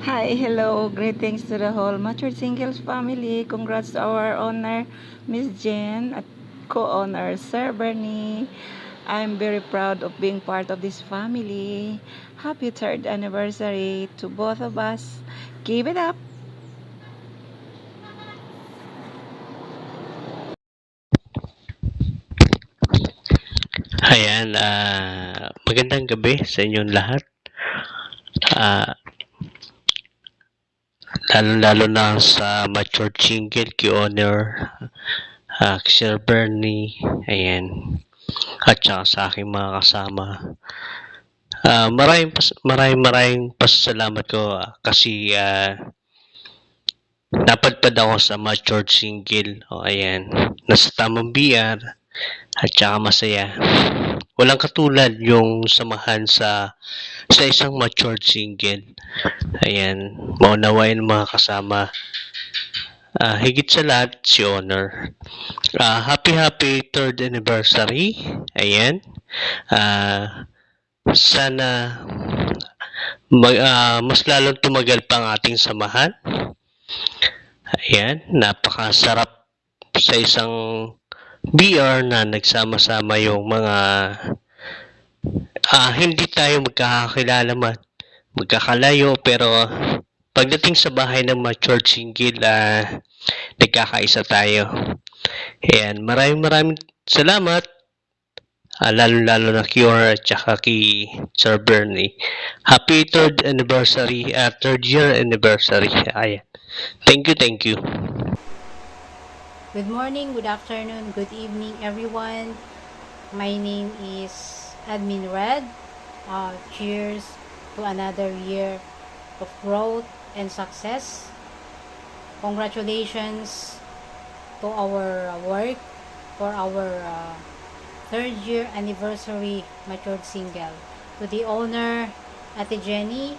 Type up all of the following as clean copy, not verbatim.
Hi, hello, greetings to the whole Matured Singles family. Congrats to our owner, Miss Jen, at co-owner, Sir Bernie. I'm very proud of being part of this family. Happy third anniversary to both of us. Keep it up! Ayan, magandang gabi sa inyong lahat. Ah, Lalo-lalo na sa mature single, Q-Honor, Sir Bernie, ayan, at saka sa aking mga kasama. Maraming pasasalamat ko kasi napadpad ako sa mature single. O, ayan, nasa tamang BR at saka masaya. Walang katulad yung samahan sa isang matured single. Ayan, maunawain ng mga kasama. Higit sa lahat, si Honor. Happy third anniversary. Ayan. Ah, Sana mas lalong tumagal pa ang ating samahan. Ayan, napakasarap sa isang BR na nagsama-sama yung mga hindi tayo magkakakilala magkakalayo pero pagdating sa bahay ng matured single, nagkakaisa tayo. Ayan, maraming salamat. Lalo-lalo na Kior at saka kay Sir Bernie. Happy third anniversary, third year anniversary. Ayan. Thank you. Good morning, good afternoon, good evening, everyone. My name is Admin Red. Cheers to another year of growth and success. Congratulations to our work for our third year anniversary matured single. To the owner, Ate Jenny,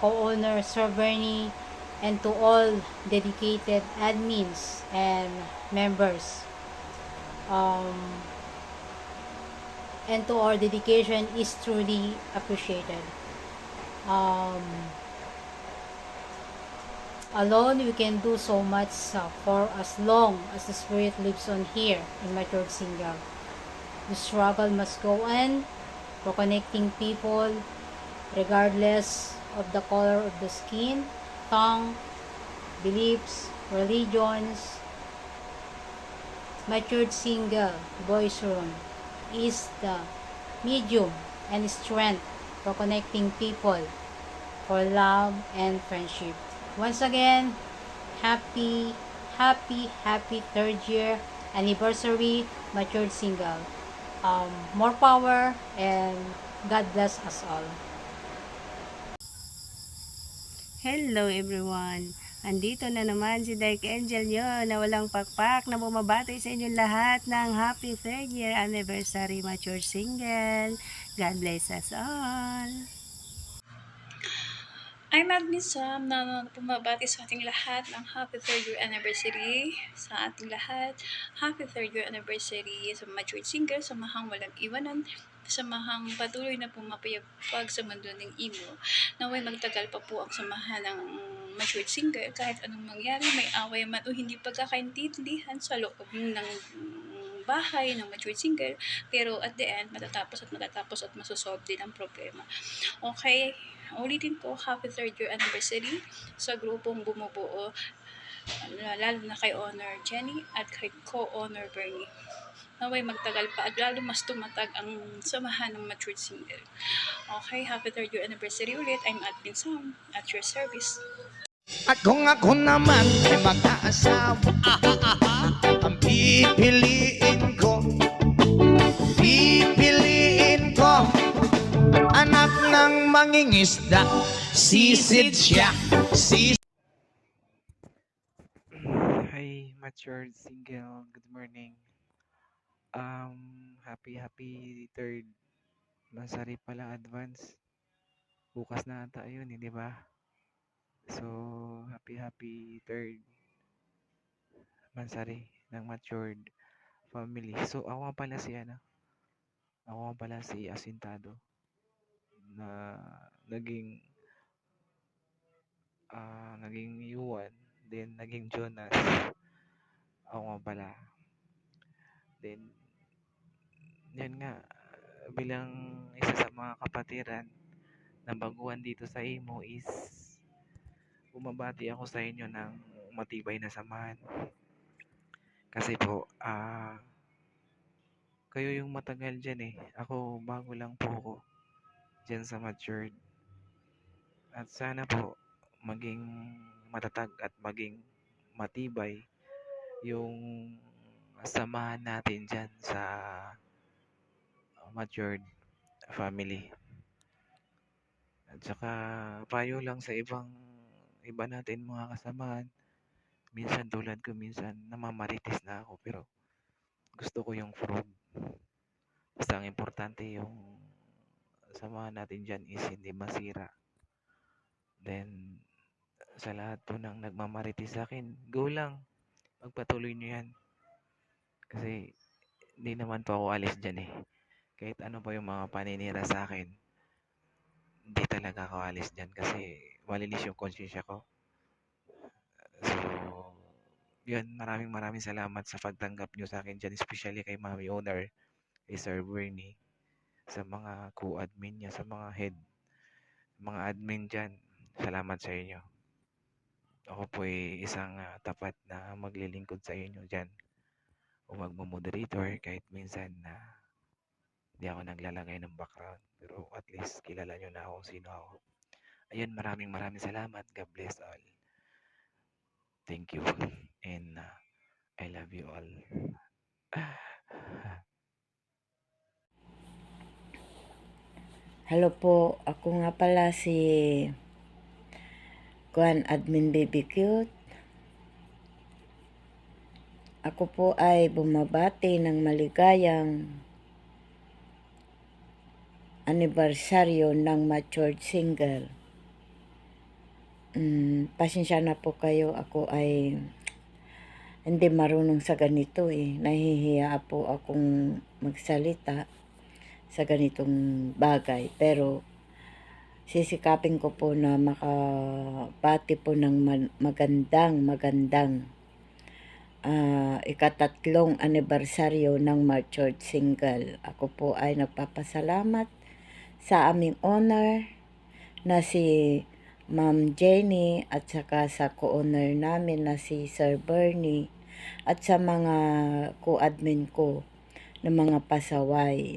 co-owner Sir Bernie, and to all dedicated admins and members. Um, and to our dedication is truly appreciated. Um, Alone, we can do so much for as long as the spirit lives on here in matured single. The struggle must go on for connecting people regardless of the color of the skin, tongue, beliefs, religions. Matured single boys room is the medium and strength for connecting people for love and friendship. Once again, happy, happy third year anniversary matured single. More power and God bless us all. Hello everyone! Andito na naman si Dark Angel nyo na walang pakpak na bumabati sa inyong lahat ng happy third year anniversary mature single. God bless us all! I'm Admin Sam na pumabati sa ating lahat ng happy third year anniversary sa ating lahat. Happy third year anniversary sa matured single, samahang walang iwanan, samahang patuloy na pumapayagpag sa mundo ng imo. Naway magtagal pa po ang samahan ng matured single kahit anong mangyari, may away man o hindi pagkakaintindihan sa loob ng bahay ng matured single, pero at the end matatapos at masosolve din ang problema. Okay, ulitin ko, happy third year anniversary sa grupong bumubuo, lalo na kay Honor Jenny at kay co-owner Bernie. Naway magtagal pa at lalo mas tumatag ang samahan ng matured single. Okay, happy third year anniversary ulit. I'm Admin Sam at your service. At kung ako naman ay mag-aasawa, ang pipiliin ko, anak ng mangingisda, sisid siya, Hi, matured single. Good morning. Happy third. Masari pala advance. Bukas na ata yun, di ba? So, happy third Mansari ng matured family. So, ako nga pala si Asintado na naging naging Yuan, then naging Jonas. Ako nga pala. Then, yun nga, bilang isa sa mga kapatiran na baguhan dito sa Imo is bumabati ako sa inyo ng matibay na samahan. Kasi po, kayo yung matagal dyan eh. Ako, bago lang po ako dyan sa matured. At sana po, maging matatag at maging matibay yung samahan natin dyan sa matured family. At saka, payo lang sa iba natin mga kasamahan. Minsan tulad ko, minsan namamarites na ako. Pero gusto ko yung frog. Basta ang importante yung samahan natin dyan is hindi masira. Then, sa lahat po ng nagmamarites sa akin, go lang. Magpatuloy nyo yan. Kasi, hindi naman po ako alis dyan eh. Kahit ano pa yung mga paninira sa akin, hindi talaga ako alis dyan kasi malinis yung konsensya ko. So, yun, maraming salamat sa pagtanggap nyo sa akin dyan, especially kay Mami Owner, kay Sir Bernie, sa mga co-admin niya, sa mga head, mga admin dyan. Salamat sa inyo. Ako po ay isang tapat na maglilingkod sa inyo dyan o magmamoderator kahit minsan na hindi ako naglalagay ng background. Pero at least kilala nyo na ako sino ako. Ayun, maraming salamat. God bless all. Thank you. And I love you all. Hello po, ako nga pala si Kuan Admin Baby Cute. Ako po ay bumabati ng maligayang anibersaryo ng matured single. Pasensya na po kayo, ako ay hindi marunong sa ganito eh. Nahihiya po akong magsalita sa ganitong bagay. Pero sisikapin ko po na makabati po ng magandang ikatatlong anibersaryo ng matured single. Ako po ay nagpapasalamat sa aming owner na si Ma'am Jenny at saka sa co-owner namin na si Sir Bernie at sa mga co-admin ko ng mga pasaway.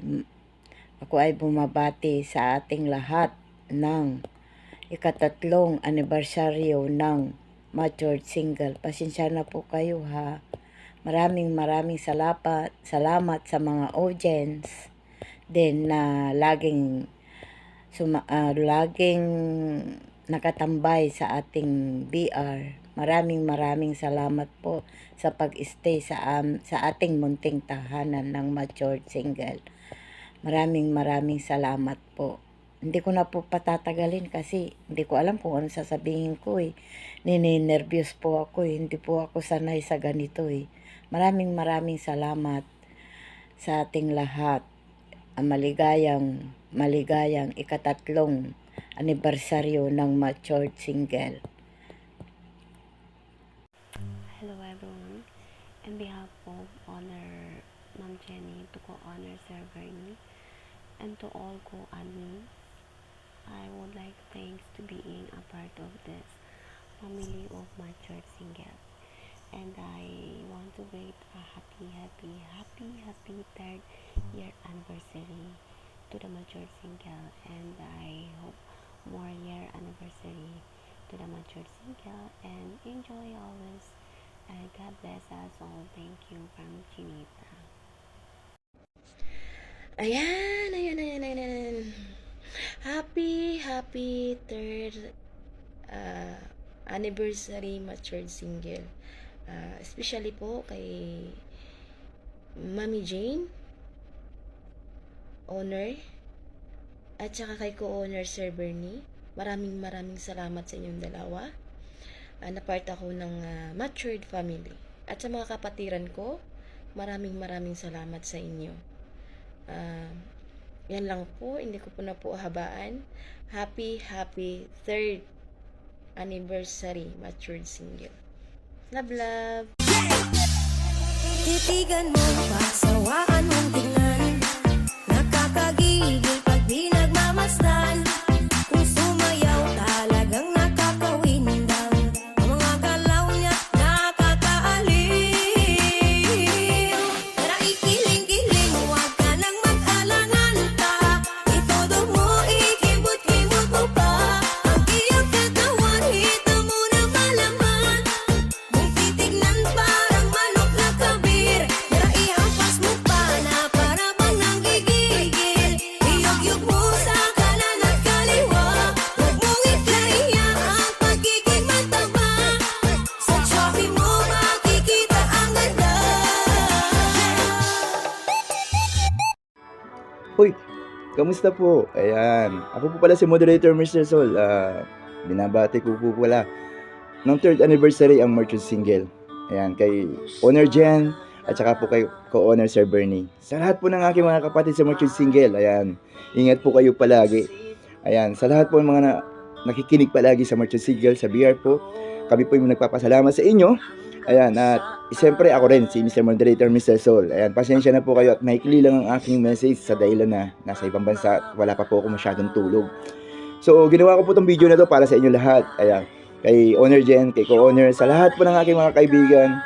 Ako ay bumabati sa ating lahat ng ikatatlong anibersaryo ng matured single. Pasensya na po kayo ha. Maraming salamat sa mga audience din na laging nakatambay sa ating BR. Maraming salamat po sa pag-stay sa ating munting tahanan ng matured single. Maraming salamat po. Hindi ko na po patatagalin kasi hindi ko alam kung ano sasabihin ko eh. Nininervyos po ako eh. Hindi po ako sanay sa ganito eh. Maraming salamat sa ating lahat. Ang maligayang ikatatlong anibersaryo ng matured single. Hello everyone. On behalf of Honor Ma'am Jenny, to co-honor Sir Bernie, and to all co-admins, I would like thanks to being a part of this family of matured single. And I want to greet a happy 3rd year anniversary to the matured single, and I hope more year anniversary to the matured single, and enjoy always, and God bless us all. Thank you from Chinita. Ayan. Happy 3rd anniversary matured single. Especially po kay Mami Jane, owner, at saka kay co-owner Sir Bernie. Maraming salamat sa inyong dalawa. Na part ako ng matured family. At sa mga kapatiran ko, maraming salamat sa inyo. Yan lang po, hindi ko po na po habaan. Happy 3rd Anniversary Matured Single. Love, love! Titigan mo, pagsawaan mong tingnan. Nakakagigil pag di nagmamasdan. Kung sumayaw talagang nakakawindang. Ang mga galaw niya nakakaaliw. Tara ikiling-kiling, huwag ka nang mag-alangan pa. Itodo mo, ikibot-kibot mo pa. Ang iyong katawan, hito mo na malaman. Kung titignan parang manok na kabir. Tara ihampas mo pa na para bang nanggigigil. Iyog-yog mo sa kanan at kaliwa. Huwag mong ikaiya ang pagiging mataba. Sa choppy mo makikita ang ganda. Hoy, kamusta po? Ayan, ako po pala si Moderator Mr. Sol. Binabati ko po pala ng 3rd anniversary ang Matured Single. Ayan, kay Honor Jen at saka po kay Co-Honor Sir Bernie. Sa lahat po ng aking mga kapatid sa Matured Single, ayan, ingat po kayo palagi. Ayan, sa lahat po ng mga nakikinig palagi sa Matured Single, sa BR po, kami po yung nagpapasalamat sa inyo. Ayan, at siyempre ako rin, si Mr. Moderator Mr. Sol. Ayan, pasensya na po kayo at maikli lang ang aking message sa dahilan na nasa ibang bansa at wala pa po ako masyadong tulog. So, ginawa ko po itong video na to para sa inyo lahat. Ayan, kay Honor Jen, kay Co-Honor, sa lahat po ng aking mga kaibigan.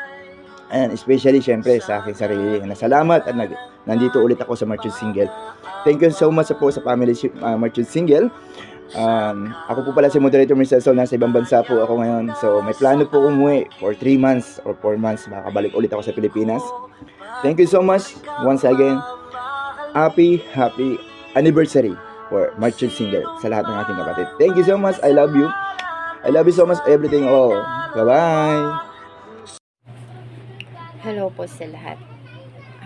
Ayan, especially siyempre sa aking sarili. Salamat at nandito ulit ako sa Matured Single. Thank you so much po sa family Matured Single. Ako po pala si Moderator Mr. Sol, nasa ibang bansa po ako ngayon. So may plano po umuwi for 3 months or 4 months. Makakabalik ulit ako sa Pilipinas. Thank you so much once again. Happy anniversary for Matured Single sa lahat ng aking kapatid. Thank you so much. I love you. I love you so much everything. Oh, bye-bye. Hello po sa lahat.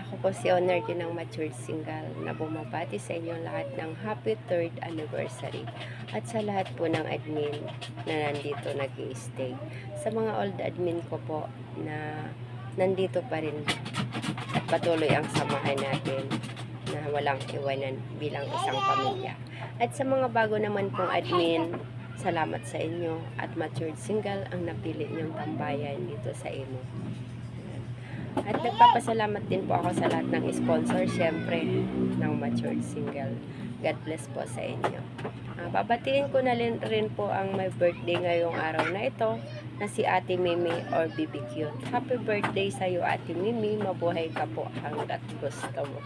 Ako po si Honor din ng Matured Single na bumabati sa inyong lahat ng happy 3rd anniversary at sa lahat po ng admin na nandito nag-i-stay. Sa mga old admin ko po na nandito pa rin at patuloy ang samahan natin na walang iwanan bilang isang pamilya. At sa mga bago naman pong admin, salamat sa inyo at Matured Single ang napili niyong tambayan dito sa imo. At nagpapasalamat din po ako sa lahat ng sponsor, syempre, ng Matured Single. God bless po sa inyo. Babatiin ko na rin po ang my birthday ngayong araw na ito, na si Ate Mimi or BBQ. Happy birthday sa iyo, Ate Mimi. Mabuhay ka po hanggat gusto mo.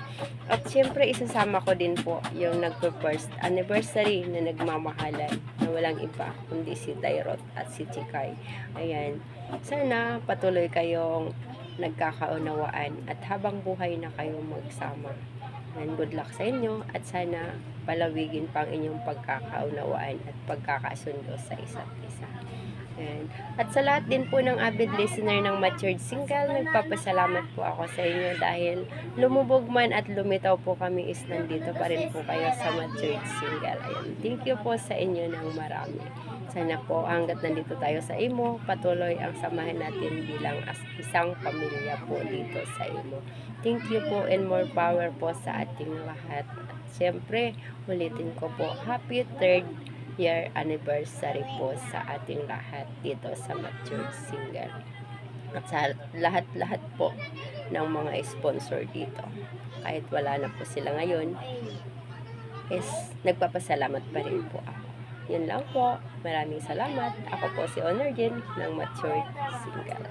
At syempre, isasama ko din po yung nagpo-first anniversary na nagmamahalan na walang iba, kundi si Dairot at si Chikay. Ayan. Sana patuloy kayong nagkakaunawaan at habang buhay na kayo magsama. And good luck sa inyo at sana palawigin pang inyong pagkakaunawaan at pagkakasundo sa isa't isa. And, at sa lahat din po ng avid listener ng Matured Single, nagpapasalamat po ako sa inyo dahil lumubog man at lumitaw po kami is nandito pa rin po kayo sa Matured Single. Ayan, thank you po sa inyo ng marami. Sana po hanggat nandito tayo sa imo, patuloy ang samahan natin bilang isang pamilya po dito sa imo. Thank you po and more power po sa ating lahat. At syempre, ulitin ko po, happy 3rd year anniversary po sa ating lahat dito sa Matured Single. At sa lahat-lahat po ng mga sponsor dito. Kahit wala na po sila ngayon, is nagpapasalamat pa rin po ako. Yun lang po. Maraming salamat. Ako po si Honor Jen ng Matured Single.